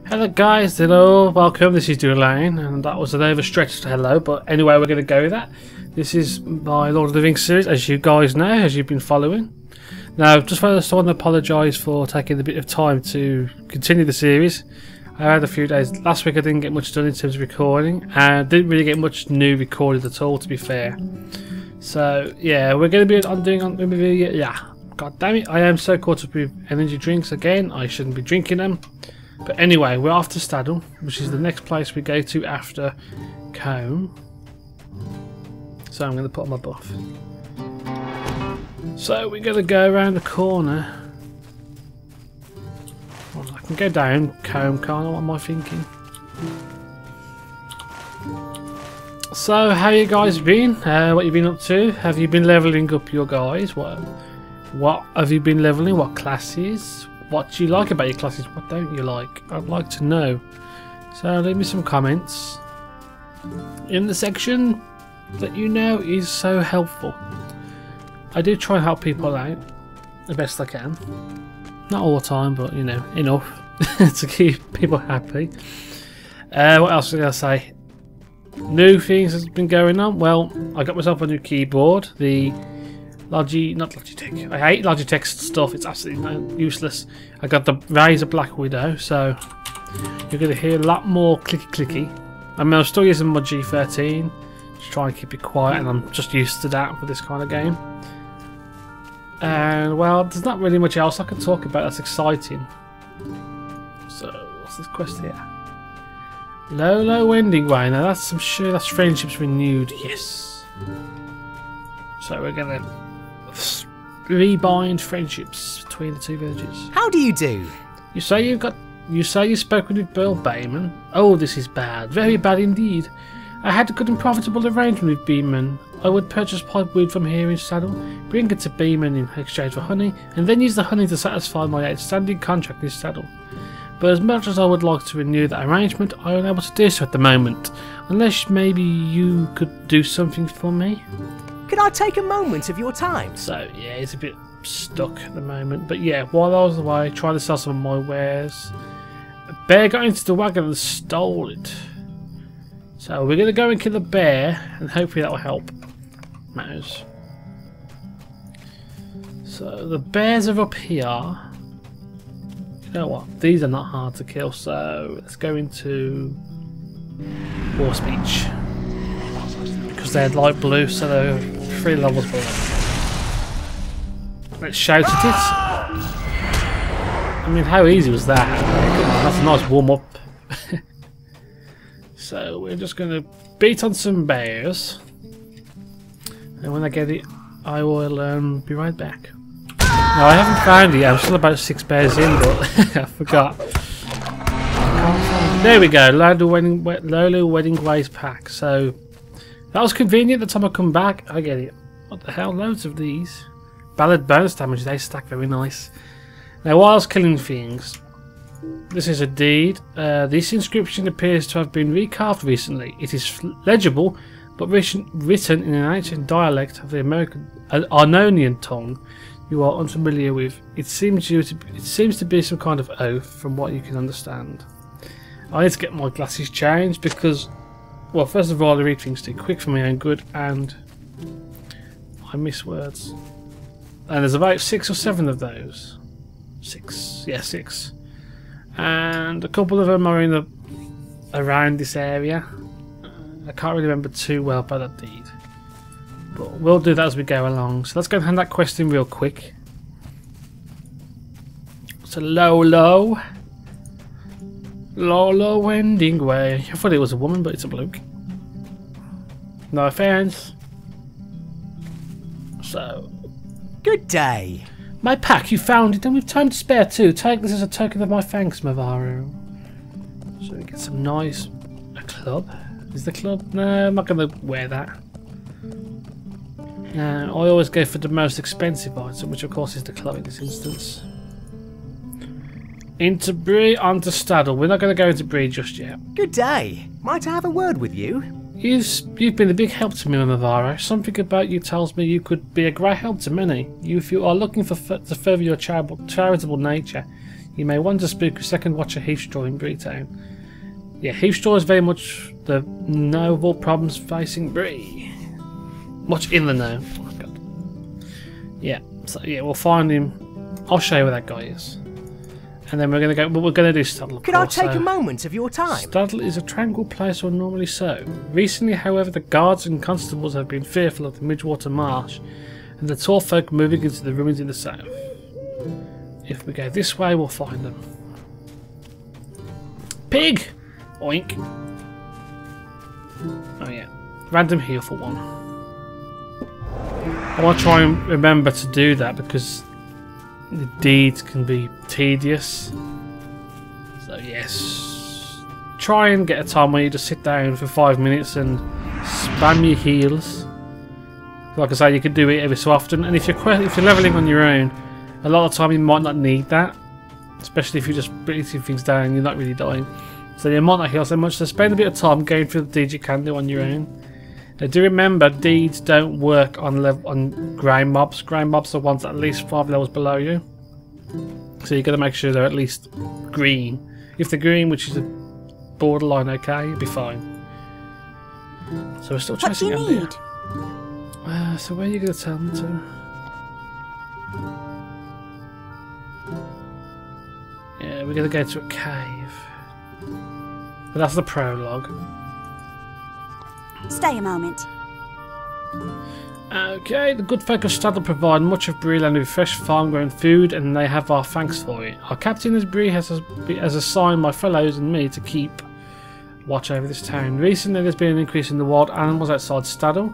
Hello guys, hello, welcome, this is Dulayne, and that was an overstretched hello, but anyway we're going to go with that. This is my Lord of the Rings series, as you guys know, as you've been following. Now, just first I want to apologise for taking a bit of time to continue the series. I had a few days, last week I didn't get much done in terms of recording, and didn't really get much new recorded at all, to be fair. So, yeah, we're going to be god damn it, I am so caught up with energy drinks again, I shouldn't be drinking them. But anyway, we're off to Staddle, which is the next place we go to after Combe. So I'm going to put on my buff. So we're going to go around the corner. Well, I can go down Combe, can't I? What am I thinking? So how you guys been? What you been up to? Have you been levelling up your guys? What have you been levelling? What classes? What do you like about your classes? What don't you like? I'd like to know. So leave me some comments in the section that you know is so helpful. I do try and help people out the best I can. Not all the time, but you know, enough to keep people happy. What else was I going to say? New things that's been going on. Well, I got myself a new keyboard. The not Logitech. I hate Logitech stuff. It's absolutely useless. I got the Razer Black Widow, so you're going to hear a lot more clicky. I mean, I'm still using my G13 to try and keep it quiet, and I'm just used to that for this kind of game. And well, there's not really much else I can talk about that's exciting. So, what's this quest here? Low ending way. Now that's, I'm sure that's friendships renewed. Yes. So we're gonna rebind friendships between the two villages. How do you do? You say you've spoken with Bill Bayman. Oh, this is bad. Very bad indeed. I had a good and profitable arrangement with Beeman. I would purchase pipeweed from here in Staddle, bring it to Beeman in exchange for honey, and then use the honey to satisfy my outstanding contract in Staddle. But as much as I would like to renew that arrangement, I am unable to do so at the moment. Unless maybe you could do something for me? Could I take a moment of your time? So yeah, it's a bit stuck at the moment. But yeah, while I was away trying to sell some of my wares, a bear got into the wagon and stole it. So we're going to go and kill the bear, and hopefully that will help matters. So the bears are up here. You know what? These are not hard to kill, so let's go into war speech. Because they're light blue, so they're 3 levels below. Let's shout at it. I mean, how easy was that? Come on, that's a nice warm up. So we're just going to beat on some bears. And when I get it, I will be right back. Now, I haven't found it. I'm still about 6 bears in, but I forgot. There we go. Lolo Wedding Ways pack. So that was convenient. The time I come back, I get it. What the hell? Loads of these. Ballad bonus damage. They stack very nice. Now, while I was killing things, this is a deed. This inscription appears to have been recarved recently. It is legible, but written in an ancient dialect of the Arnonian tongue you are unfamiliar with. It seems to be some kind of oath from what you can understand. I need to get my glasses changed because, well, first of all, I read things too quick for my own good, and I miss words. And there's about 6 or 7 of those. 6, yeah, 6. And a couple of them are in around this area. I can't really remember too well about that deed. But we'll do that as we go along. So let's go and hand that quest in real quick. So Lolo Wending Way. I thought it was a woman, but it's a bloke. No offense. So, good day. My pack, you found it, and we've time to spare too. Take this as a token of my thanks, Mavaro. So we get some nice... a club? Is the club? No, I'm not going to wear that. Now, I always go for the most expensive item, which of course is the club in this instance. Into Bree, onto Staddle. We're not going to go into Bree just yet. Good day. Might I have a word with you? You've been a big help to me, Mavaro. Something about you tells me you could be a great help to many. If you are looking to further your charitable nature, You may want to spook a second watcher Heathstraw in Breetown. Yeah, Heathstraw is very much the know of all problems facing Bree. Much in the know. Oh, God. Yeah, so yeah, we'll find him. I'll show you where that guy is. And then we're going to go. Well, we're going to do Staddle. Could I take a moment of your time? Staddle is a tranquil place, or normally so. Recently, however, the guards and constables have been fearful of the Midwater Marsh and the tall folk moving into the ruins in the south. If we go this way, we'll find them. Pig! Oink. Oh yeah. Random heal for one. I want to try and remember to do that because the deeds can be tedious. So yes. Try and get a time where you just sit down for 5 minutes and spam your heals. Like I say, you can do it every so often, and if you're leveling on your own, a lot of the time you might not need that, especially if you're just breathing things down, you're not really dying. So you might not heal so much, so spend a bit of time going through the deeds you can do on your own. Now do remember, deeds don't work on ground mobs. Ground mobs are ones at least 5 levels below you. So you've got to make sure they're at least green. If they're green, which is a borderline okay, you'll be fine. So we're still chasing them here. So where are you going to tell them to? Yeah, we're going to go to a cave. But that's the prologue. Stay a moment. Okay, the good folk of Staddle provide much of Breeland with fresh farm-grown food, and they have our thanks for it. Our captain, as Bree, has assigned my fellows and me to keep watch over this town. Recently, there's been an increase in the wild animals outside Staddle.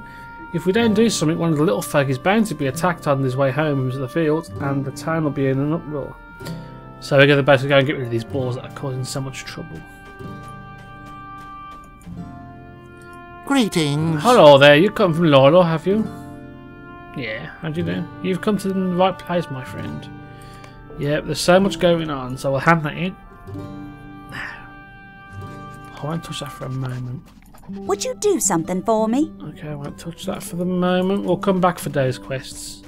If we don't do something, one of the little folk is bound to be attacked on his way home into the field, and the town will be in an uproar. So we're going to basically go and get rid of these boars that are causing so much trouble. Greetings. Hello there, you come from LotRO, have you? Yeah, how do you know? You've come to the right place, my friend. Yep, there's so much going on, so we'll hand that in. I won't touch that for a moment. Would you do something for me? Okay, I won't touch that for the moment. We'll come back for those quests.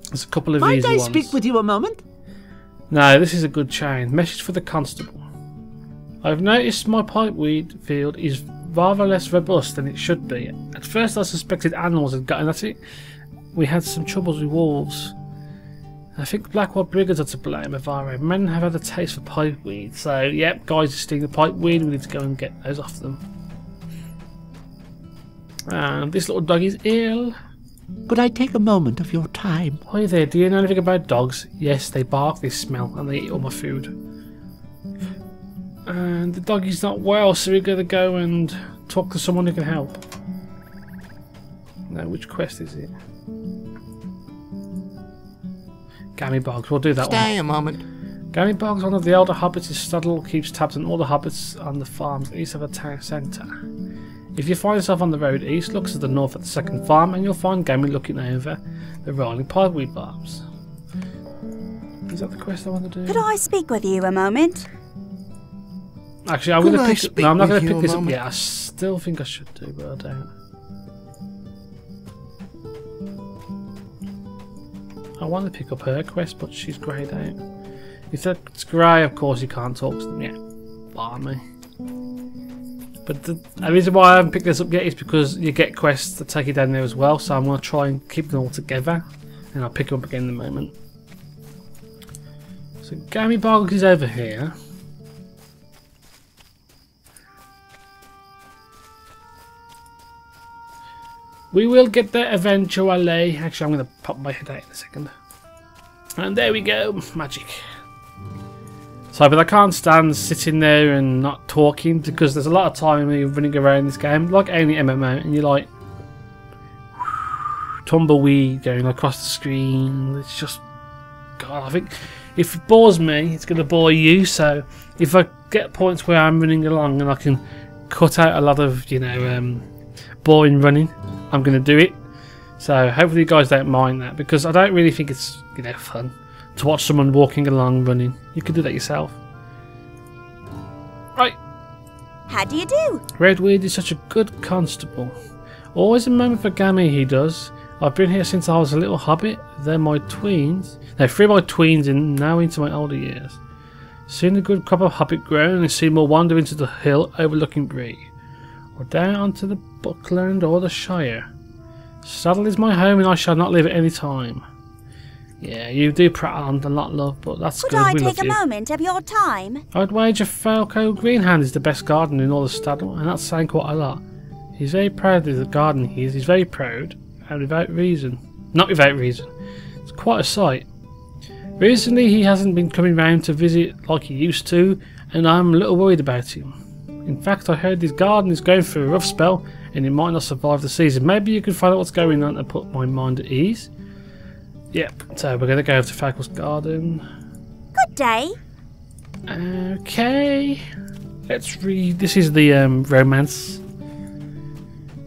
There's a couple of easy ones. Might I speak with you a moment? No, this is a good chain. Message for the constable. I've noticed my pipeweed field is rather less robust than it should be. At first I suspected animals had gotten at it. We had some troubles with wolves. I think Blackwell brigands are to blame, Avaro. Men have had a taste for pipeweed. So, yep, guys are stealing the pipeweed. We need to go and get those off them. And this little dog is ill. Could I take a moment of your time? Hi there, do you know anything about dogs? Yes, they bark, they smell, and they eat all my food. And the doggy's not well, so we're going to go and talk to someone who can help. Now, which quest is it? Gammy Bogs, we'll do that one. Stay a moment. Gammy Bogs, one of the elder hobbits in Staddle, keeps tabs on all the hobbits on the farms east of the town centre. If you find yourself on the road east, look to the north at the second farm and you'll find Gammy looking over the rolling pipeweed barbs. Is that the quest I want to do? Could I speak with you a moment? Actually, I'm going to pick. No, I'm not going to pick this up yet. I still think I should do, but I don't. I want to pick up her quest, but she's greyed out. If it's grey, of course you can't talk to them yet. Blimey. But the reason why I haven't picked this up yet is because you get quests that take you down there as well. So I'm going to try and keep them all together, and I'll pick them up again in a moment. So Gammy Bog is over here. We will get there eventually. Actually, I'm going to pop my head out in a second. And there we go. Magic. So, but I can't stand sitting there and not talking because there's a lot of time when you're running around this game, like any MMO, and you're like tumbleweed going across the screen. It's just, God, I think if it bores me, it's going to bore you. So, if I get points where I'm running along and I can cut out a lot of, you know, boring running, I'm going to do it. So hopefully you guys don't mind that, because I don't really think it's, you know, fun to watch someone walking along running. You can do that yourself. Right. How do you do? Redweed is such a good constable. Always a moment for Gammy, he does. I've been here since I was a little hobbit. They're my tweens. No, 3 of my tweens and now into my older years. Soon a good crop of hobbit grown and Seymour wander into the hill overlooking Bree. Or down onto the Buckland or the Shire. Staddle is my home and I shall not leave at any time. Yeah, you do prattle on a lot, love, but that's Could good. I We take love a you. moment of your time? I'd wager Falco Greenhand is the best gardener in all of Staddle, and that's saying quite a lot. He's very proud of the garden he is. He's very proud, and without reason. Not without reason. It's quite a sight. Recently he hasn't been coming round to visit like he used to, and I'm a little worried about him. In fact, I heard his garden is going through a rough spell, and it might not survive the season. Maybe you can find out what's going on and put my mind at ease? Yep, so we're going to go over to Falco's garden. Good day. Okay, let's read. This is the romance.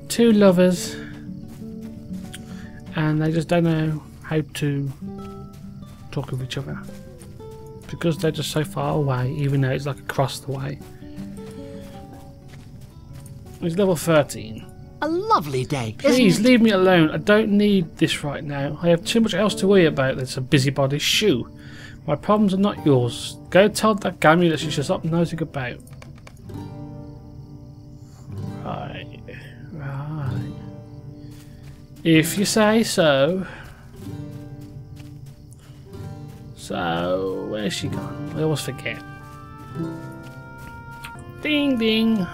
2 lovers, and they just don't know how to talk with each other because they're just so far away, even though it's like across the way. It's level 13. A lovely day. Please leave me alone. I don't need this right now. I have too much else to worry about. That's a busybody. Shoo. My problems are not yours. Go tell that gammy that she should stop nosing about. Right. Right. If you say so. So, where's she gone? I always forget. Ding ding.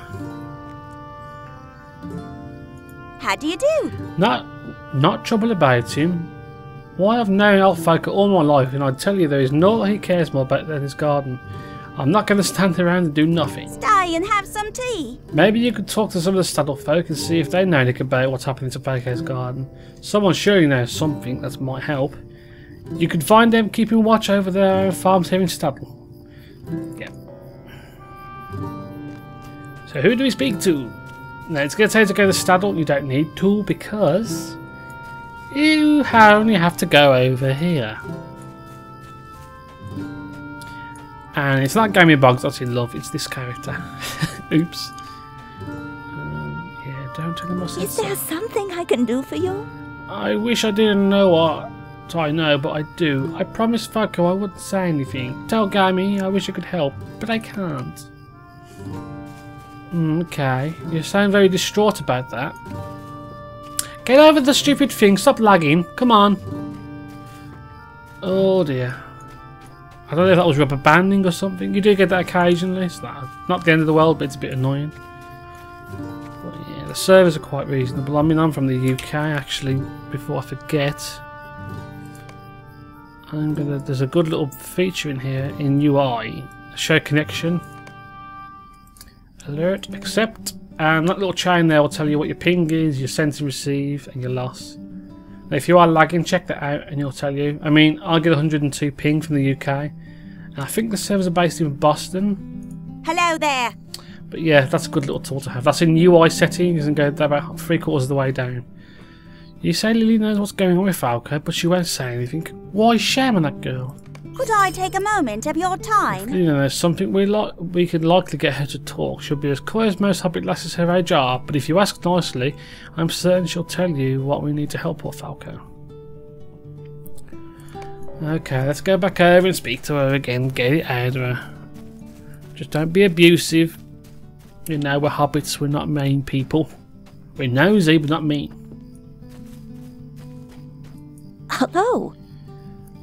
How do you do? Not trouble about him. Why, I've known Elffolk all my life, and I tell you there is naught he cares more about than his garden. I'm not going to stand around and do nothing. Stay and have some tea. Maybe you could talk to some of the Staddle folk and see if they know anything about what's happening to Falco's garden. Someone surely knows something that might help. You could find them keeping watch over their own farms here in Staddle. Yeah. So who do we speak to? Now it's going to tell you to go to Staddle. You don't need to because you only have to go over here. And it's not Gamey Boggs that's in love, it's this character. Oops. Yeah, don't tell him I said Is there so. something I can do for you? I wish I didn't know what I know, but I do. I promised Falco I wouldn't say anything. Tell Gamey I wish I could help, but I can't. Okay, you sound very distraught about that. Get over the stupid thing, stop lagging, come on. Oh dear. I don't know if that was rubber banding or something. You do get that occasionally. It's not the end of the world, but it's a bit annoying. But yeah, the servers are quite reasonable. I mean, I'm from the UK actually, before I forget. There's a good little feature in here in UI. Show connection. Alert, accept, and that little chain there will tell you what your ping is, your send and receive, and your loss. Now, if you are lagging, check that out and it'll tell you. I mean, I get 102 ping from the UK, and I think the servers are based in Boston. Hello there. But yeah, that's a good little tool to have. That's in UI settings and go about 3/4 of the way down. You say Lily knows what's going on with Falco, but she won't say anything. Why shame on that girl? Could I take a moment of your time? You know, there's something we could likely get her to talk. She'll be as coy as most hobbit lasses her age are, but if you ask nicely, I'm certain she'll tell you what we need to help poor Falco. Okay, let's go back over and speak to her again, get it out of her. Just don't be abusive. You know, we're hobbits, we're not mean people. We're nosy, but not mean. Hello.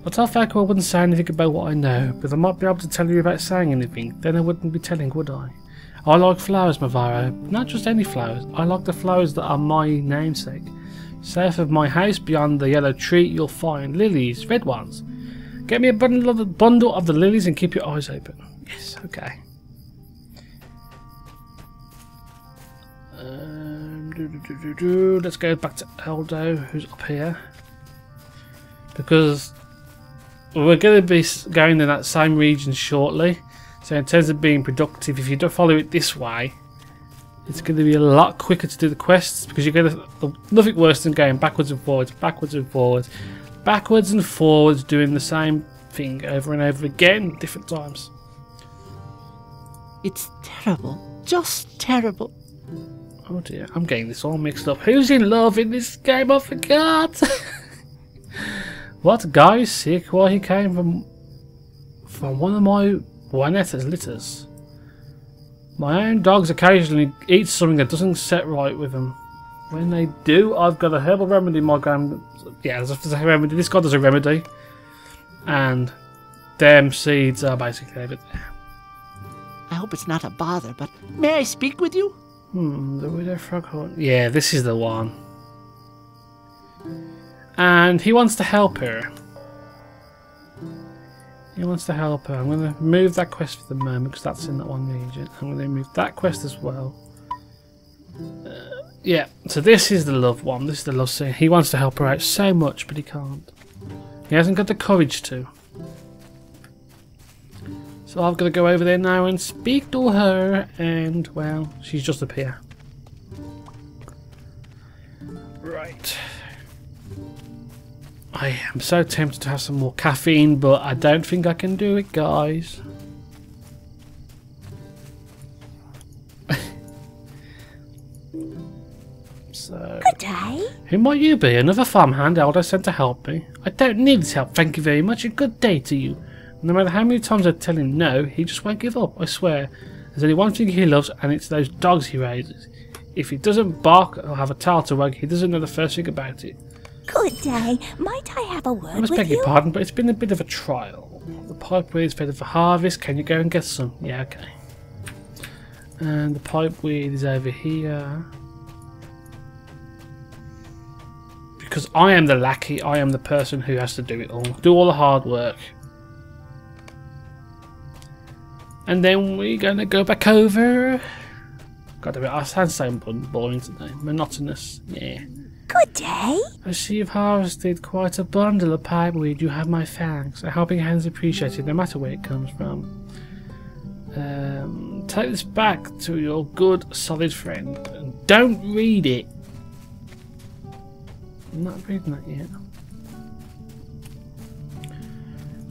I tell Falco I wouldn't say anything about what I know, but I might be able to tell you about saying anything. Then I wouldn't be telling, would I? I like flowers, Mavaro. Not just any flowers. I like the flowers that are my namesake. South of my house, beyond the yellow tree, you'll find lilies, red ones. Get me a bundle of the lilies and keep your eyes open. Yes, okay. Let's go back to Eldo, who's up here. Because we're going to be going in that same region shortly, so in terms of being productive, if you don't follow it this way, it's going to be a lot quicker to do the quests because you're going to nothing worse than going backwards and forwards, backwards and forwards, backwards and forwards, doing the same thing over and over again, different times. It's terrible, just terrible. Oh dear, I'm getting this all mixed up. Who's in love in this game? I forgot. What guy is sick? Well, he came from one of my Juaneta's litters. My own dogs occasionally eat something that doesn't set right with them. When they do, I've got a herbal remedy. My grand, yeah, there's a remedy. This guy does a remedy, and them seeds are basically over there. I hope it's not a bother, but may I speak with you? The widow frog horn. Yeah, this is the one. And he wants to help her. He wants to help her. I'm going to move that quest for the moment because that's in that one region. I'm going to move that quest as well. Yeah, so this is the love one. This is the love scene. He wants to help her out so much, but he can't. He hasn't got the courage to. So I've got to go over there now and speak to her, and, well, she's just up here. Right. I am so tempted to have some more caffeine, but I don't think I can do it, guys. So, Good day. who might you be? Another farmhand elder sent to help me? I don't need this help, thank you very much. A good day to you. No matter how many times I tell him no, he just won't give up, I swear. There's only one thing he loves, and it's those dogs he raises. If he doesn't bark or have a tail to wag, he doesn't know the first thing about it. Good day. Might I have a word I must with beg your pardon, but it's been a bit of a trial. The pipeweed is ready for harvest. Can you go and get some? Yeah, okay. And the pipeweed is over here. Because I am the lackey, I am the person who has to do it all. Do all the hard work. And then we're going to go back over. God, I sound so boring today. Monotonous. Yeah. Good day. I see you've harvested quite a bundle of pipeweed. You have my thanks. A helping hand's appreciated, no matter where it comes from. Take this back to your good, solid friend. And don't read it. I'm not reading that yet.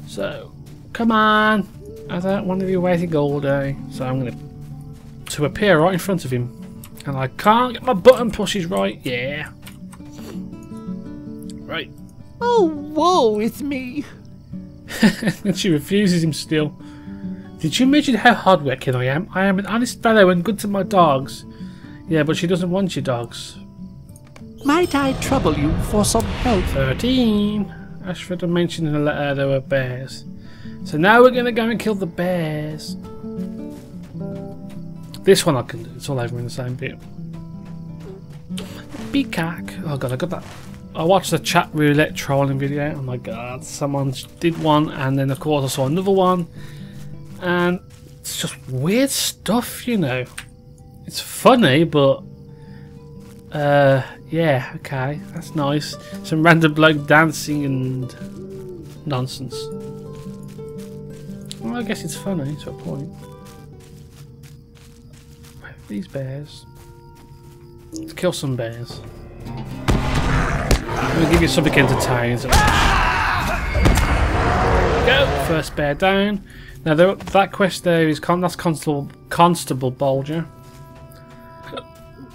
So, come on. I don't want to be waiting all day. So I'm going to appear right in front of him. And I can't get my button pushes right. Yeah. Right. Oh, woe is me. And she refuses him still. Did you mention how hardworking I am? I am an honest fellow and good to my dogs. Yeah, but she doesn't want your dogs. Might I trouble you for some help? 13. Ashford mentioned in the letter there were bears. So now we're going to go and kill the bears. This one I can do. It's all over in the same bit. Peacock. Oh god, I got that. I watched the chat roulette trolling video. Oh my god, someone did one, and then of course I saw another one, and it's just weird stuff, you know. It's funny, but yeah, okay, that's nice. Some random bloke dancing and nonsense. Well, I guess it's funny to a point. These bears. Let's kill some bears. I'm going to give you something entertaining. So. Go! First bear down. Now that quest there is that's Constable Bulger,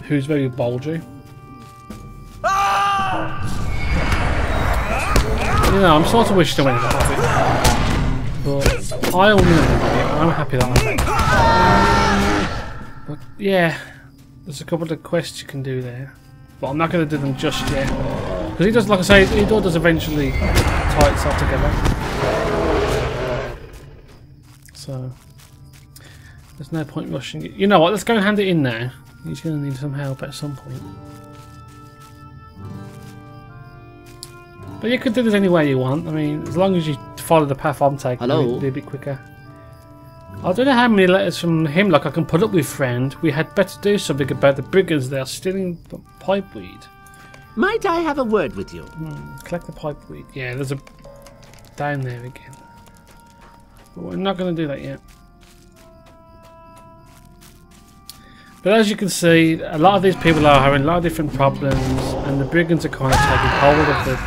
who's very bulgy. You know, I'm sort of wishing I went with Hobbit, but I only I'm happy that I But yeah, there's a couple of quests you can do there, but I'm not going to do them just yet. Because he does, like I say, he does eventually tie itself together. So, there's no point rushing it. You know what, let's go and hand it in now. He's going to need some help at some point. But you could do this any way you want. I mean, as long as you follow the path I'm taking, it'll be a bit quicker. I don't know how many letters from him like I can put up with, friend. We had better do something about the brigands. They are stealing the pipeweed. Might I have a word with you? Collect the pipeweed. Yeah, there's a down there again. But we're not going to do that yet. But as you can see, a lot of these people are having a lot of different problems, and the brigands are kind of taking hold of the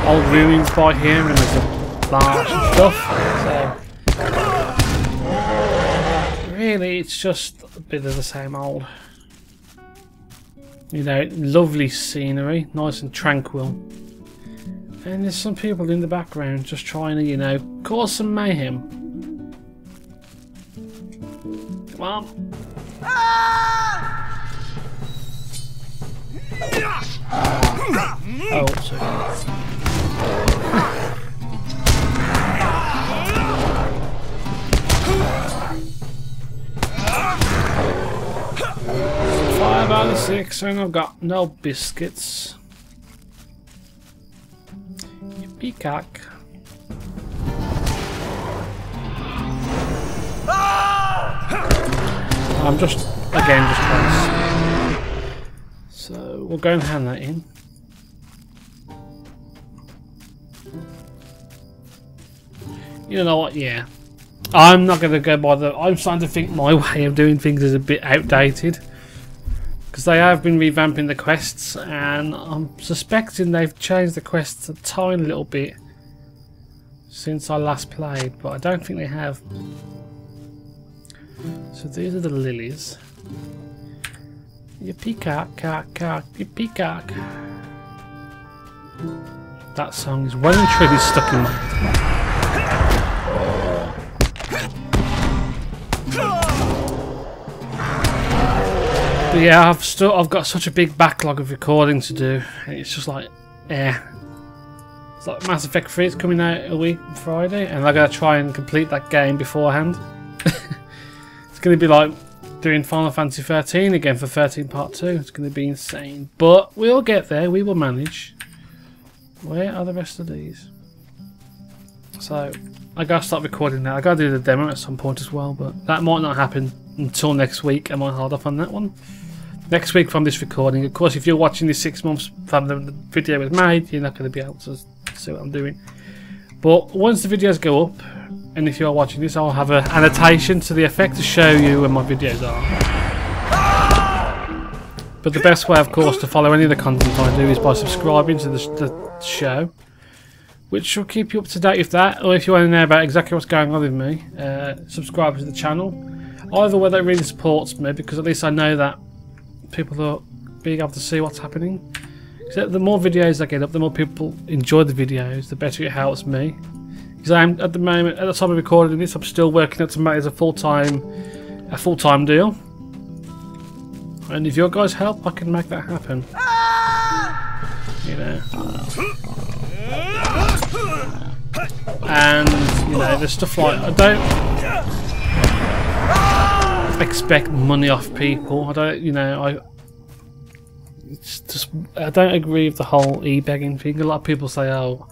old ruins by here, and there's a large stuff. So really, it's just a bit of the same old. You know, lovely scenery, nice and tranquil. And there's some people in the background just trying to, you know, cause some mayhem. Come on. Oh, sorry. 5 out of 6, and I've got no biscuits. You peacock. I'm just trying to. So we'll go and hand that in. You know what? Yeah. I'm not going to go by the... I'm starting to think my way of doing things is a bit outdated. Because they have been revamping the quests, and I'm suspecting they've changed the quests a tiny little bit since I last played, but I don't think they have. So these are the lilies. You peacock, you peacock. That song is well and truly stuck in my head. But yeah, I've got such a big backlog of recording to do. It's just like, it's like Mass Effect 3. It's coming out a week on Friday, and I gotta try and complete that game beforehand. It's gonna be like doing Final Fantasy 13 again for 13 Part 2. It's gonna be insane, but we'll get there. We will manage. Where are the rest of these? So I gotta start recording now. I gotta do the demo at some point as well, but that might not happen until next week. I might hold off on that one. Next week from this recording. Of course, if you're watching this 6 months from the video was made, you're not going to be able to see what I'm doing. But once the videos go up, and if you're watching this, I'll have an annotation to the effect to show you where my videos are. But the best way, of course, to follow any of the content I do is by subscribing to the show, which will keep you up to date with that. Or if you want to know about exactly what's going on with me, subscribe to the channel. Either way, that really supports me, because at least I know that people are being able to see what's happening. So the more videos I get up, the more people enjoy the videos, the better it helps me. Because I'm at the moment, at the time of recording this, I'm still working up to make it as a full-time deal. And if your guys help, I can make that happen. You know. And you know, there's stuff like I don't expect money off people. I don't, you know, I don't agree with the whole e-begging thing. A lot of people say, oh,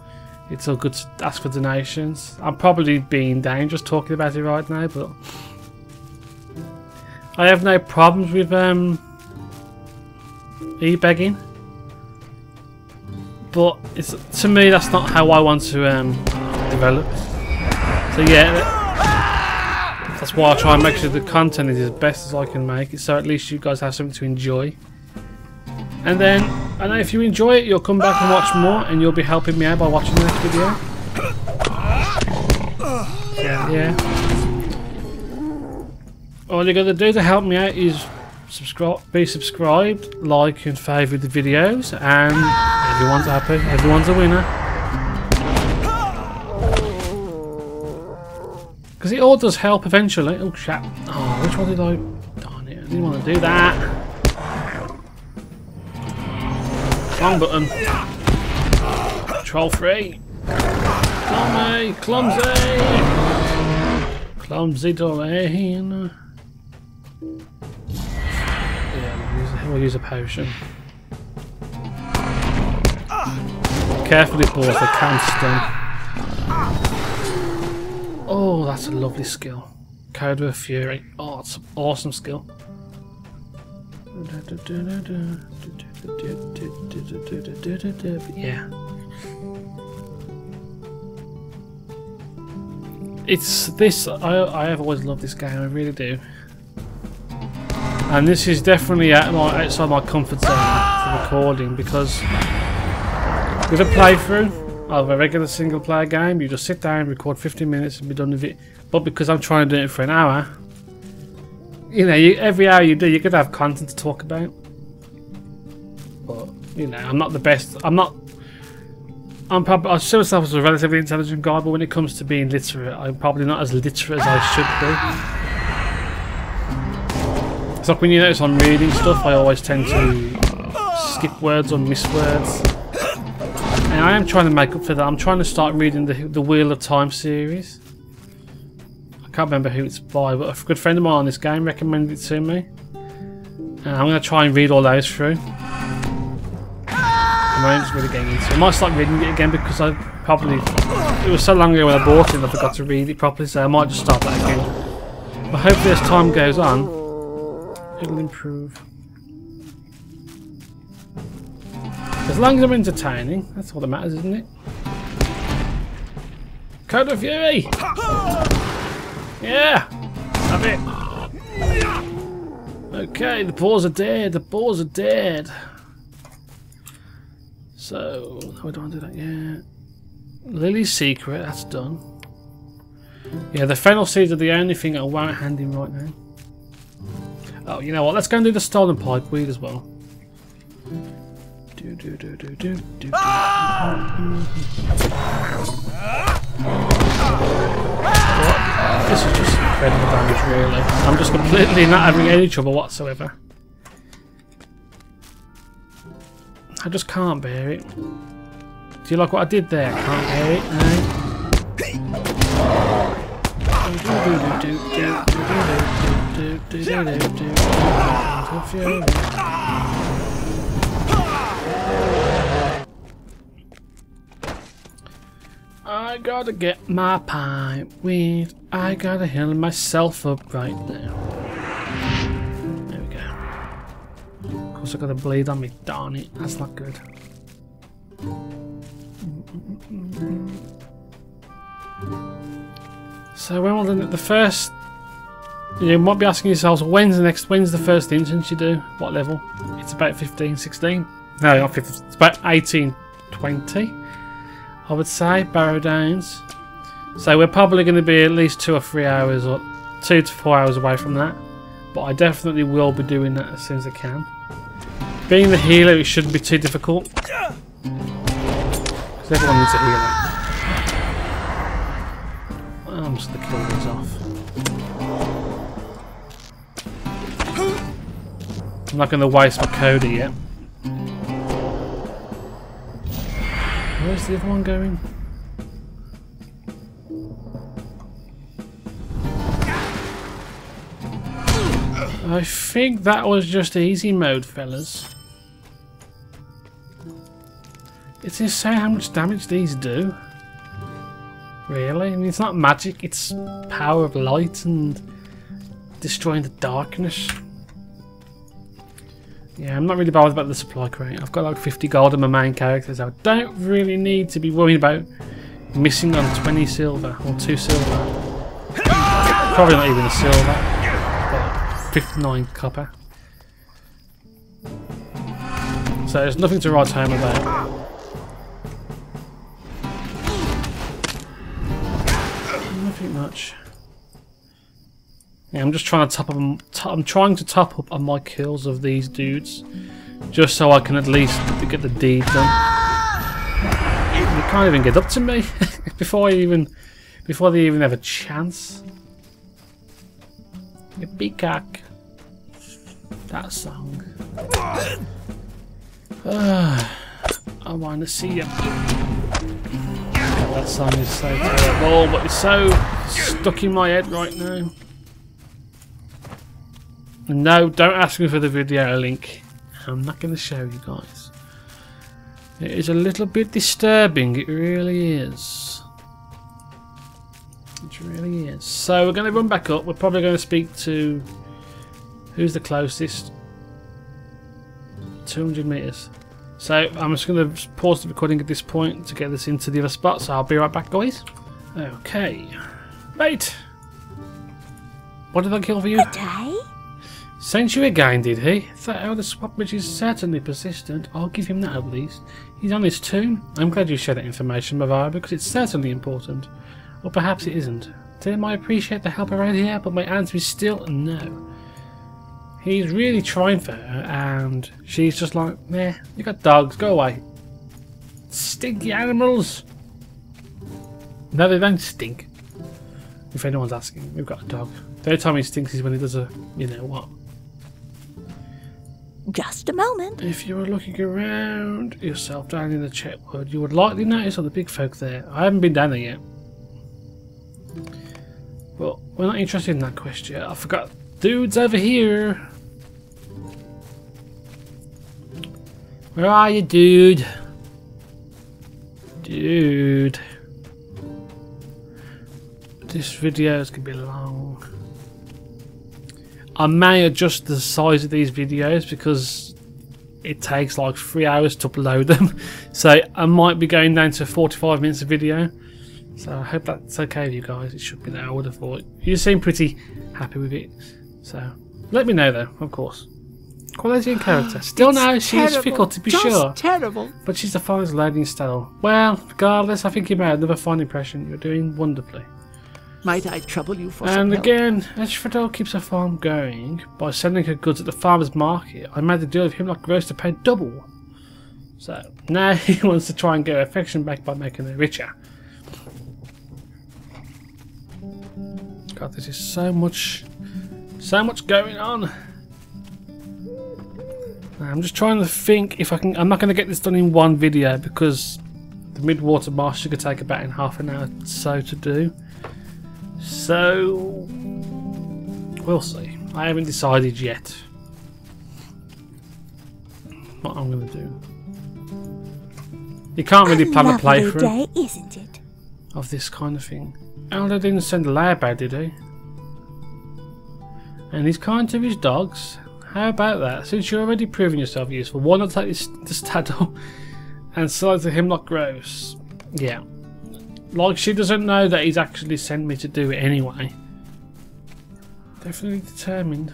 it's all good to ask for donations. I'm probably being dangerous talking about it right now, but I have no problems with e-begging. But it's, to me, that's not how I want to develop. So yeah. That's why I try and make sure the content is as best as I can make it, so at least you guys have something to enjoy. And then, I know if you enjoy it, you'll come back and watch more, and you'll be helping me out by watching the next video. Yeah. All you gotta do to help me out is be subscribed, like and favourite the videos, and everyone's happy, everyone's a winner. Because it all does help eventually. Oh, crap. Oh, which one did I... Darn it, I didn't want to do that. Wrong button. Control 3. Clumsy! Clumsy Dulayne. Yeah, we'll use a potion. Carefully pause, they can stun. Oh, that's a lovely skill. Code of Fury. Oh, it's an awesome skill. Yeah. It's this. I have always loved this game. I really do. And this is definitely outside my comfort zone for recording, because with a playthrough of a regular single player game, you just sit down, record 15 minutes and be done with it. But because I'm trying to do it for an hour, you know, every hour you do, you're going to have content to talk about. You know, I'm not the best. I'm probably, I see myself as a relatively intelligent guy, but when it comes to being literate, I'm probably not as literate as I should be. It's like when you notice I'm reading stuff, I always tend to skip words or miss words. And I am trying to make up for that. I'm trying to start reading the Wheel of Time series. I can't remember who it's by, but a good friend of mine on this game recommended it to me. And I'm going to try and read all those through. I'm just really getting into it. I might start reading it again because it was so long ago when I bought it and I forgot to read it properly, so I might just start that again. But hopefully as time goes on, it'll improve. As long as I'm entertaining, that's all that matters, isn't it? Code of Fury! Yeah! Have it! Okay, the boars are dead, the boars are dead. So, how do I do that? Yeah. Lily's secret, that's done. Yeah, the fennel seeds are the only thing I won't hand in right now. Oh, you know what? Let's go and do the stolen pipeweed as well. This is just incredible damage, really. I'm just completely not having any trouble whatsoever. I just can't bear it. Do you like what I did there? Can't bear it, I gotta get my pipe weed. I gotta heal myself up right now. There we go. Of course I got a bleed on me, darn it. That's not good. So when will the first... You might be asking yourselves, when's the first instance you do? What level? It's about 15, 16? No, not 15. It's about 18, 20. I would say, Barrow Downs. So we're probably going to be at least 2 or 3 hours, or 2 to 4 hours away from that. But I definitely will be doing that as soon as I can. Being the healer, it shouldn't be too difficult. Because everyone needs a healer. I'm just going to kill these off. I'm not going to waste my coda yet. Where's the other one going? I think that was just easy mode, fellas. It's insane how much damage these do. Really? I mean, it's not magic, it's power of light and destroying the darkness. Yeah, I'm not really bothered about the supply crate. I've got like 50 gold on my main character, so I don't really need to be worried about missing on 20 silver or 2 silver. Probably not even a silver, but 59 copper. So there's nothing to write home about. Nothing much. Yeah, I'm just trying to top up. I'm trying to top up on my kills of these dudes, just so I can at least get the deed done. You can't even get up to me before they even have a chance. You peacock. That song. I want to see you. That song is so terrible, but it's so stuck in my head right now. No, don't ask me for the video link. I'm not going to show you guys. It is a little bit disturbing, it really is. It really is. So we're going to run back up. We're probably going to speak to... Who's the closest? 200 metres. So I'm just going to pause the recording at this point to get this into the other spot. So I'll be right back, guys. Okay. Right. What did I kill for you? A day? Sent you again, did he? That elder swapbridge is certainly persistent. I'll give him that at least. He's on his tomb. I'm glad you shared that information, Mavara, because it's certainly important. Or perhaps it isn't. Tim, I appreciate the help around here, but my answer is still no. He's really trying for her, and she's just like, "Meh, you got dogs, go away. Stinky animals." No, they don't stink. If anyone's asking, we've got a dog. The only time he stinks is when he does a, you know what. Just a moment. If you were looking around yourself down in the Chetwood, you would likely notice all the big folk there. I haven't been down there yet. But we're not interested in that quest yet. I forgot. Dude's over here. Where are you, dude? Dude. This video is going to be long. I may adjust the size of these videos because it takes like 3 hours to upload them. So I might be going down to 45 minutes of video. So I hope that's okay with you guys. It should be there, I would have thought. You seem pretty happy with it. So let me know though, of course. Quality and character. Still no, she's fickle to be sure. Terrible. But she's the finest lady in Staddle. Well, regardless, I think you made another fine impression. You're doing wonderfully. Might I trouble you for And some help? again, Ashfordale keeps her farm going by selling her goods at the farmer's market. I made a deal with him like gross to pay double. So now he wants to try and get her affection back by making her richer. God, this is so much going on. I'm just trying to think if I can. I'm not going to get this done in one video because the Midwater Marsh could take about half an hour or so to do. So we'll see. I haven't decided yet what I'm going to do. You can't really plan a playthrough day, isn't it? of this kind of thing. Aldo didn't send a layabag, did he? And he's kind to his dogs. How about that? Since you're already proving yourself useful, why not take this to Staddle and sell it to him like gross? Yeah. Like she doesn't know that he's actually sent me to do it anyway. Definitely determined.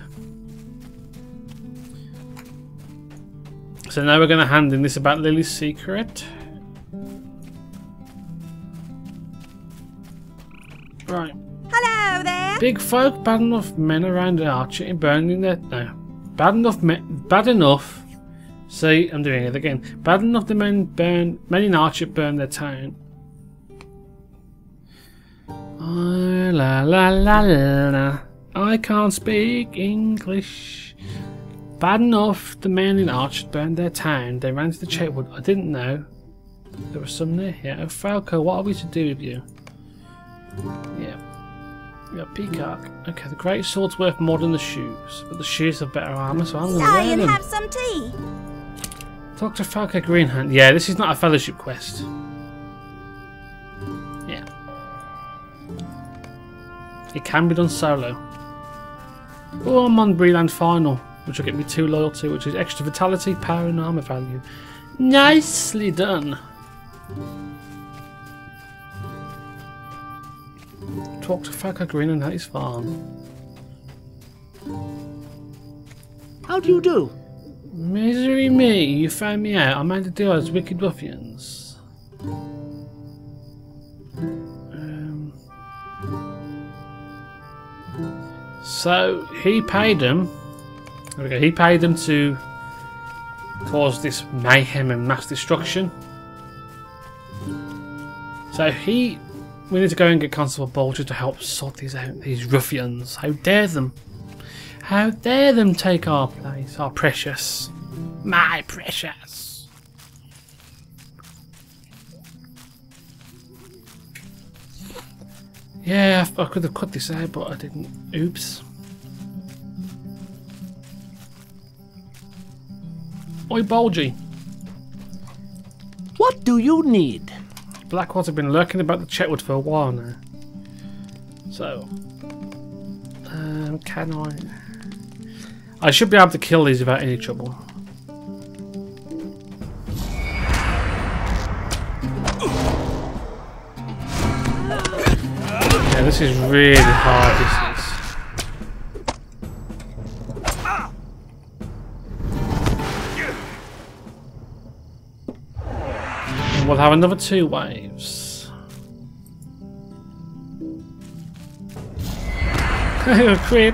So now we're going to hand in this about Lily's secret. Right. Hello there. Big folk, bad enough men around the archer in burning their... No. Bad enough... See, I'm doing it again. Bad enough the men in Archer burn their town. Oh, la la la la. I can't speak English. Bad enough the men in Archer burned their town. They ran to the Chetwood. I didn't know there was some near here. Oh, Falco, what are we to do with you? Yeah. We got Peacock. Okay, the great sword's worth more than the shoes, but the shoes have better armour, so I'm going to wear Stay and them. have some tea. Talk to Falco Greenhand. Yeah, this is not a fellowship quest. Yeah. It can be done solo. Oh, I'm on Breeland Final, which will get me 2 loyalty, which is extra vitality, power and armour value. Nicely done. Talk to Falco Greenhand at his farm. How do you do? Misery me, you found me out. I made a deal with those wicked ruffians. So he paid them. There we go. He paid them to cause this mayhem and mass destruction. So we need to go and get Constable Bolger to help sort these out. These ruffians. How dare them? How dare them take our place, our precious, my precious. Yeah, I could have cut this out, but I didn't. Oops. Oi, Bulgy. What do you need? Blackwaters have been lurking about the Chetwood for a while now. So, can I should be able to kill these without any trouble. Yeah, this is really hard. This is. And we'll have another 2 waves. Crit.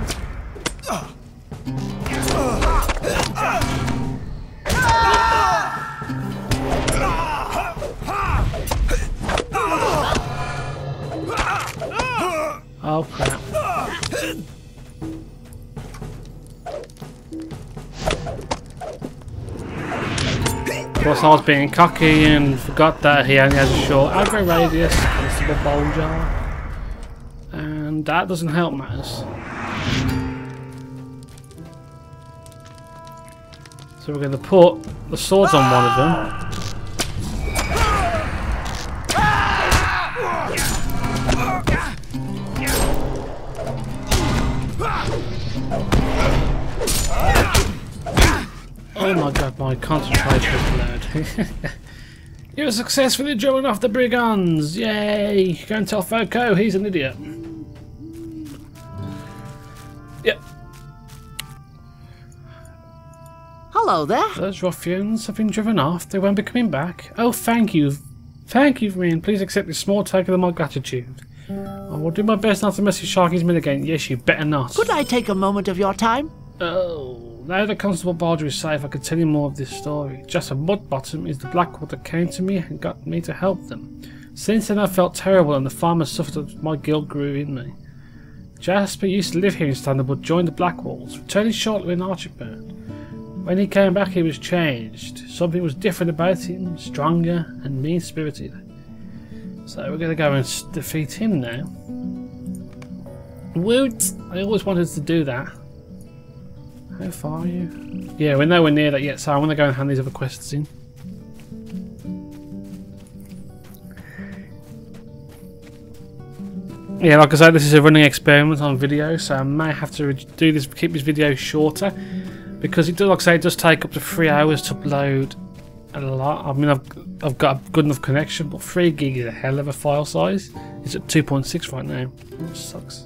Oh crap. Of course I was being cocky and forgot that he only has a short aggro radius, combustible bowl jar. And that doesn't help matters. So we're going to put the swords on one of them. Oh my god, my concentration is loud. You were successfully drawing off the brigands! Yay! Go and tell Foco, he's an idiot. Yep. Hello there. Those ruffians have been driven off. They won't be coming back. Oh, thank you. Thank you, Vreen. Please accept this small token of my gratitude. I will do my best not to mess with Sharky's men again. Yes, you better not. Could I take a moment of your time? Oh, now the Constable Baldry is safe, I could tell you more of this story. Just a mud bottom is the Blackwater came to me and got me to help them. Since then I felt terrible and the farmers suffered as my guilt grew in me. Jasper used to live here in Standard but joined the Blackwalls, returning shortly when Archer burned. When he came back he was changed. Something was different about him, stronger and mean-spirited. So we're going to go and defeat him now. Woot! I always wanted to do that. How far are you? Yeah, we're nowhere near that yet, so I'm going to go and hand these other quests in. Yeah, like I said, this is a running experiment on video, so I may have to do this, keep this video shorter, because it does, like I say, it does take up to 3 hours to upload a lot. I mean, I've got a good enough connection, but 3 gig is a hell of a file size. It's at 2.6 right now, which sucks.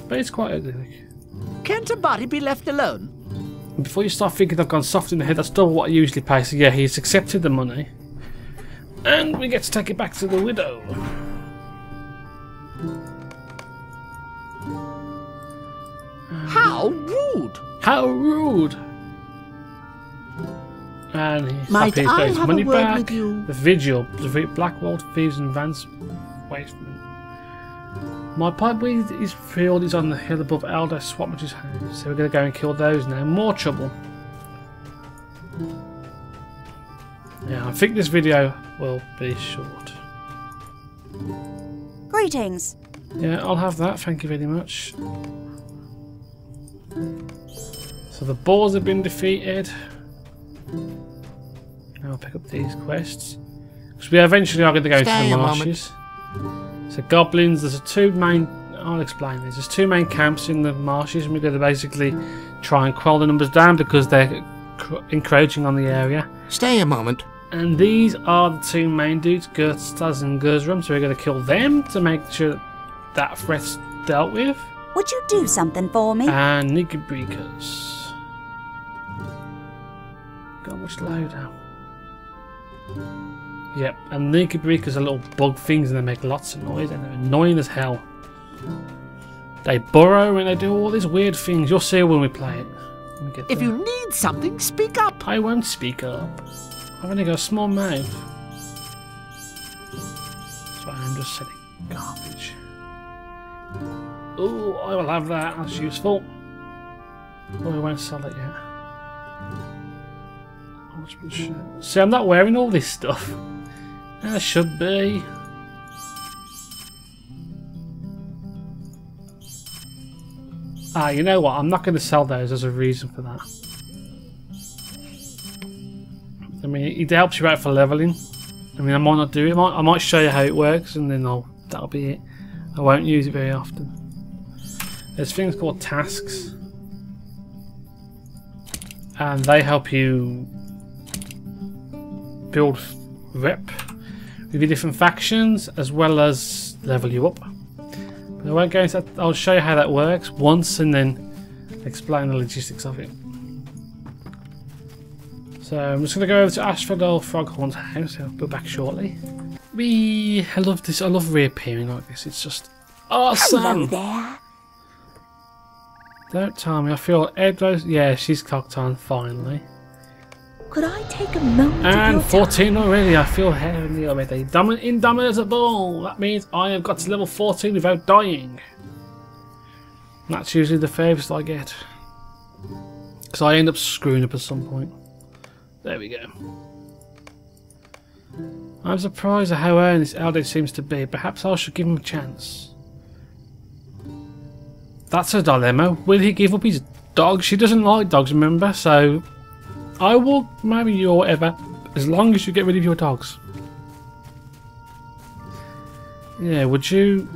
But it's quite idyllic. Can't a body be left alone? Before you start thinking I've gone soft in the head, that's still what I usually pay. So yeah, he's accepted the money. And we get to take it back to the widow. How rude! How rude! And he's Might happy he's I got his have money a word back. with you? The vigil, defeat Blackwall, thieves and vans. Wait a minute. My pipeweed is field is on the hill above Elder Swapmage's house, so we're going to go and kill those now. More trouble. Yeah, I think this video will be short. Greetings. Yeah, I'll have that, thank you very much. So the boars have been defeated. Now I'll pick up these quests. Because we eventually are going to go into the marshes. So goblins, there's 2 main... I'll explain this. There's 2 main camps in the marshes, and we're going to basically try and quell the numbers down because they're encroaching on the area. Stay a moment. And these are the 2 main dudes, Gerstaz and Gerzrum, so we're going to kill them to make sure that threat's dealt with. Would you do something for me? And Nigabreakers. Got much loader. Yep, and Nigabreakers are little bug things and they make lots of noise and they're annoying as hell. They burrow and they do all these weird things. You'll see when we play it. If you need something, speak up. I won't speak up. I've only got a small mouth. That's why I'm just selling garbage. Ooh, I will have that. That's useful. But we won't sell it yet. See, I'm not wearing all this stuff. I should be. Ah, you know what? I'm not going to sell those. There's a reason for that. I mean, it helps you out for leveling. I mean, I might not do it. I might show you how it works, and then that'll be it. I won't use it very often. There's things called tasks, and they help you build rep with your different factions as well as level you up. But I won't go into that. I'll show you how that works once and then explain the logistics of it. So I'm just going to go over to Asphodel Froghorn's house. I'll be back shortly. I love this. I love reappearing like this. It's just awesome. Hello there. Don't tell me. I feel Edro's. Yeah, she's clocked on finally. Could I take a moment of And your 14 already. I feel heavily already. Indomitable. That means I have got to level 14 without dying. That's usually the favourite I get. Because I end up screwing up at some point. There we go. I'm surprised at how earnest Aldo seems to be. Perhaps I should give him a chance. That's a dilemma. Will he give up his dog? She doesn't like dogs, remember? So I will marry you or whatever, as long as you get rid of your dogs. Yeah, would you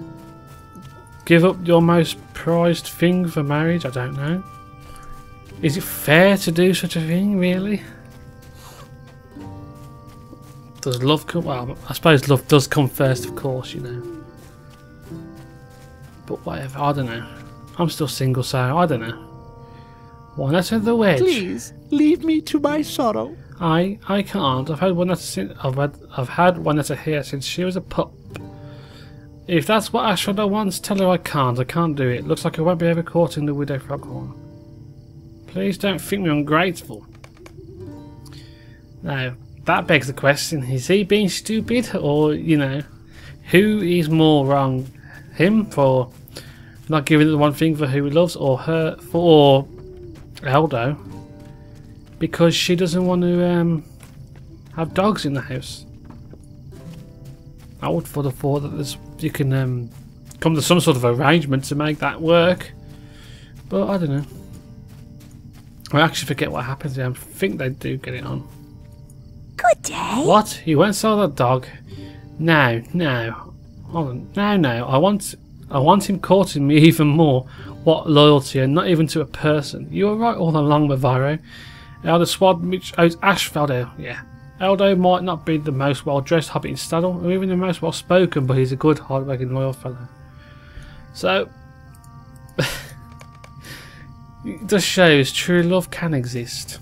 give up your most prized thing for marriage? I don't know. Is it fair to do such a thing, really? Does love come? Well, I suppose love does come first, of course, you know. But whatever, I don't know. I'm still single, so I don't know. One that's at the wedge. Please, leave me to my sorrow. I can't. I've had one that's I've had one that's a here since she was a pup. If that's what Ashford wants, tell her I can't. I can't do it. Looks like I won't be ever caught in the Widow Froghorn. Please don't think me ungrateful. Now, that begs the question, is he being stupid? Or, you know, who is more wrong? Him for not giving the one thing for who he loves, or her for Eldo because she doesn't want to have dogs in the house? I would have thought that you can come to some sort of arrangement to make that work, but I don't know. I actually forget what happens here. I think they do get it on. Good day. What? You won't sell that dog? No. Hold on. No. I want him courting me even more. What loyalty, and not even to a person. You were right all along, Mavaro. Elder Swad, which owes Ashfelder. Yeah. Eldo might not be the most well-dressed hobbit in Staddle, or even the most well-spoken, but he's a good, hard-working, loyal fellow. So, it just shows true love can exist.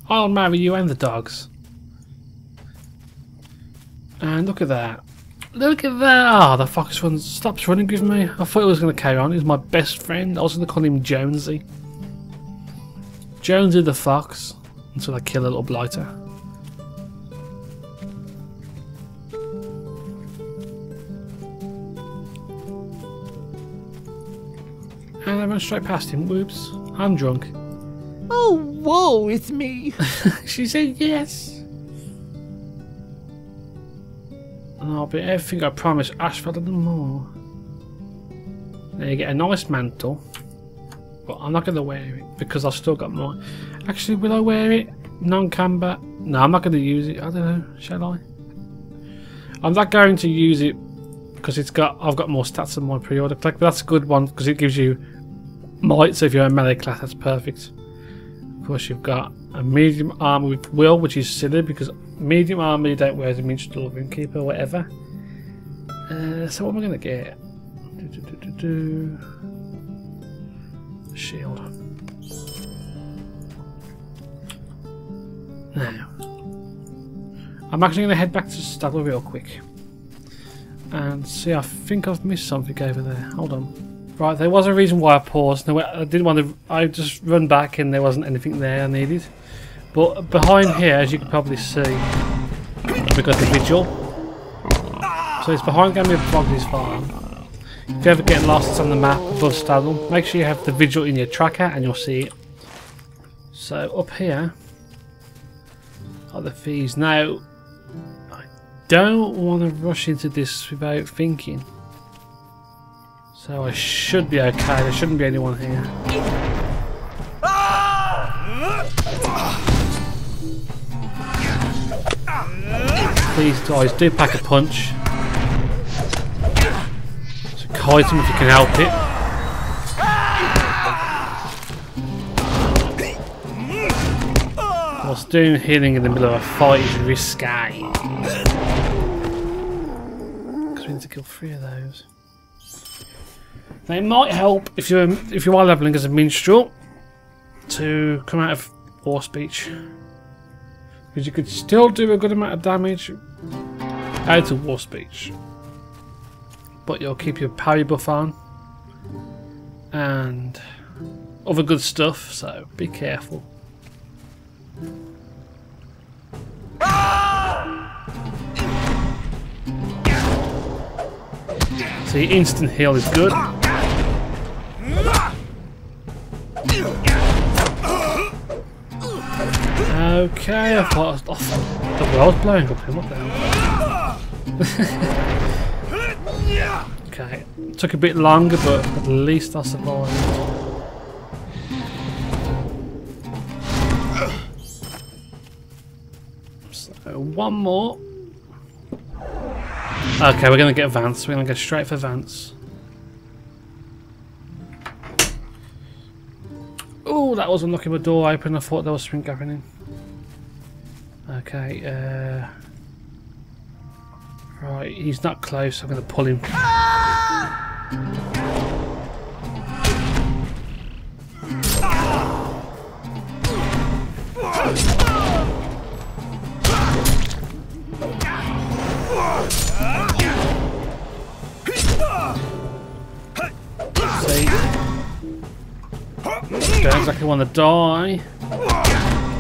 I'll marry you and the dogs. And look at that. Look at that! Oh, the fox stops running with me. I thought it was going to carry on. He was my best friend. I was going to call him Jonesy. Jonesy the fox. Until I kill a little blighter. And I run straight past him. Whoops. I'm drunk. Oh, woe is me. She said yes. And I'll be everything I promised Ashford and more. Now you get a nice mantle. But I'm not going to wear it because I've still got more. Actually, will I wear it? Non-camber? No, I'm not going to use it. I don't know. Shall I? I'm not going to use it because I've got more stats than my pre-order collect. But that's a good one because it gives you might. So if you're a melee class, that's perfect. Of course, you've got a medium armor with will, which is silly because medium armor you don't wear as a minstrel or innkeeper or whatever. So what am I going to get? Shield. Now, I'm actually going to head back to Staddle real quick and see. I think I've missed something over there. Hold on. Right, there was a reason why I paused. I didn't want to. I just run back and there wasn't anything there I needed. But behind here, as you can probably see, we've got the vigil. So it's behind Gammy Bogdy's farm. If you ever get lost, it's on the map above Staddle. Make sure you have the vigil in your tracker and you'll see it. So up here are the fees. Now, I don't want to rush into this without thinking. So I should be okay. There shouldn't be anyone here. Please guys, do pack a punch. Kite him if you can help it. Whilst doing healing in the middle of a fight is risky. Because we need to kill 3 of those. They might help if you are leveling as a minstrel to come out of war speech. Because you could still do a good amount of damage out of war speech. But you'll keep your parry buff on. and other good stuff, so be careful. See, instant heal is good. Okay, I thought the world's blowing up here. What the hell? Okay, took a bit longer, but at least I survived. So one more. Okay, we're gonna get Vance. We're gonna go straight for Vance. Oh, that was unlucky. My door open. I thought there was something going in. Okay, right, he's not close. I'm gonna pull him. See, don't exactly want to die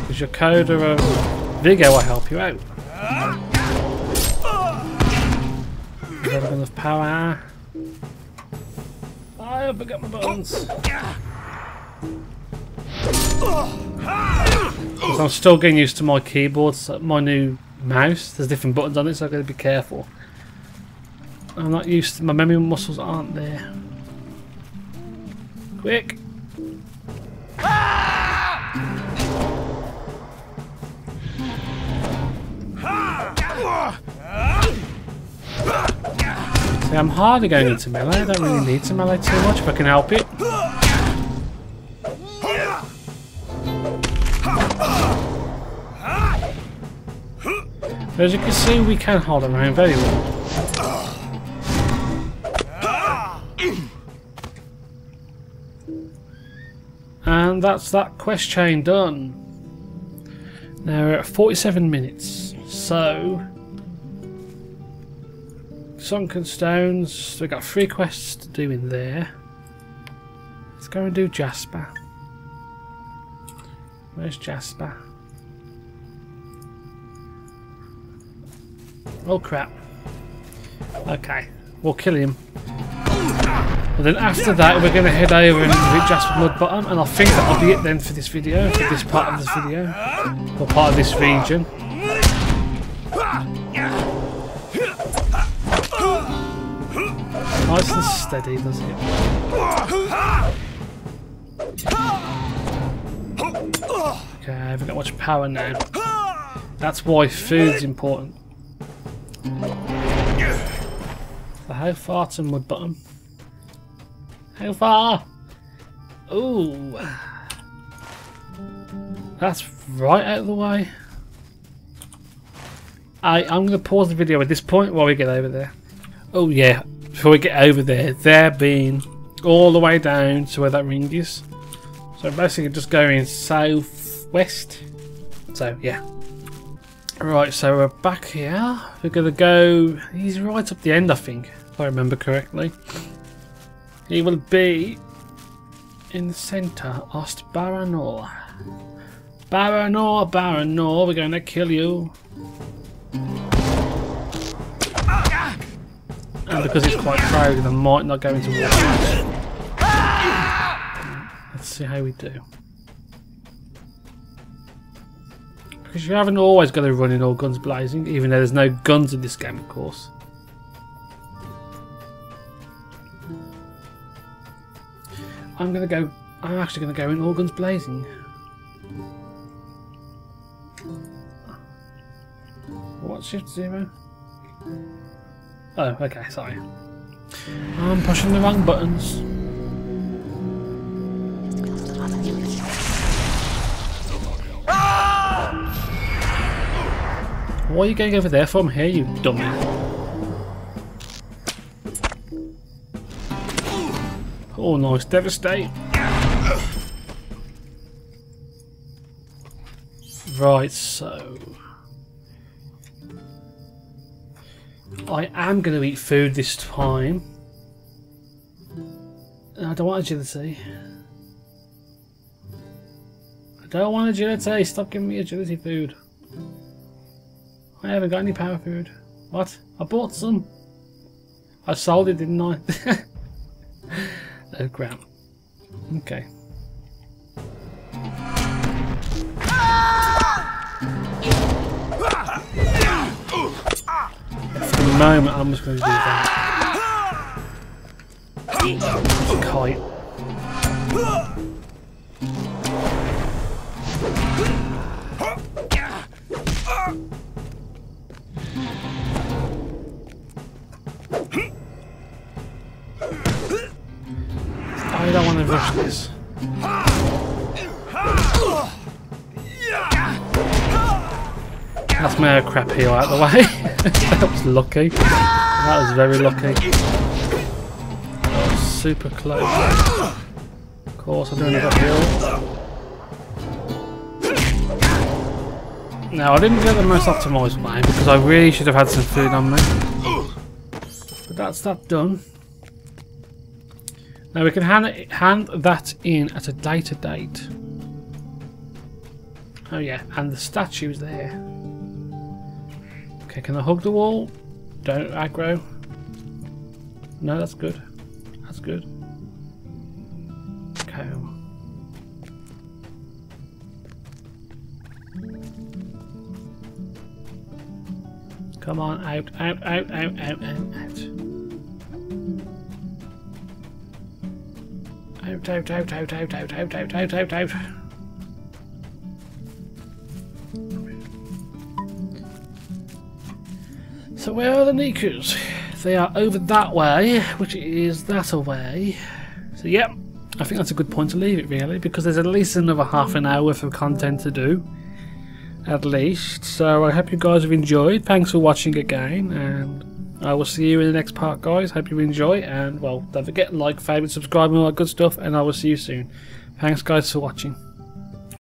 because your coda of Vigor will help you out. Don't have enough power. I forgot my buttons. So I'm still getting used to my keyboard, so my new mouse. There's different buttons on it, so I've got to be careful. I'm not used to, my memory muscles aren't there. Quick! See, I'm hardly going into melee. I don't really need to melee too much if I can help it. But as you can see, we can hold around very well. And that's that quest chain done. Now we're at 47 minutes. So, Sunken Stones, we've got 3 quests to do in there. Let's go and do Jasper. Where's Jasper? Oh crap. Okay, we'll kill him. And then after that we're going to head over and hit Jasper Mudbottom, and I think that'll be it then for this video, for this part of this video, or part of this region. Nice and steady, does it? Okay, I haven't got much power now. That's why food's important. So how far to Mudbottom? How far? Ooh. That's right out of the way. I'm going to pause the video at this point while we get over there. Oh yeah, before we get over there, they're being all the way down to where that ring is. So basically just going southwest. So yeah. Right, so we're back here. We're going to go... He's right up the end, I think, if I remember correctly. He will be in the centre. Ost Baranor. Baranor, Baranor, we're going to kill you. And because it's quite crowded, I might not go into war. Let's see how we do. Because you haven't always got to run in all guns blazing, even though there's no guns in this game, of course. I'm actually gonna go in all guns blazing. What, shift 0? Oh, okay, sorry. I'm pushing the wrong buttons. What are you going over there from here, you dummy? Oh, nice, devastate. Right, so I am going to eat food this time. I don't want agility. I don't want agility. Stop giving me agility food. I haven't got any power food. What? I bought some. I sold it, didn't I? Oh crap. Okay. For the moment, I'm just going to do that. Kite. I don't want to rush this. That's my crap heel out of the way. That was lucky. That was very lucky. That was super close. Of course, I'm doing a heel. Now, I didn't get the most optimised way because I really should have had some food on me. But that's that done. Now we can hand that in at a later date. Oh yeah, and the statue's there. Okay, can I hug the wall? Don't aggro. No, that's good. That's good. Okay. Come on, out, out, out, out, out, out, out. Out, out, out, out, out, out, out, out, out, out, out. So where are the Nikus? They are over that way, which is that away. So yep, I think that's a good point to leave it really, because there's at least another half an hour worth of content to do. At least. So I hope you guys have enjoyed. Thanks for watching again, and I will see you in the next part, guys. Hope you enjoy, and well, don't forget, like, favourite, subscribe, and all that good stuff, and I will see you soon. Thanks guys for watching.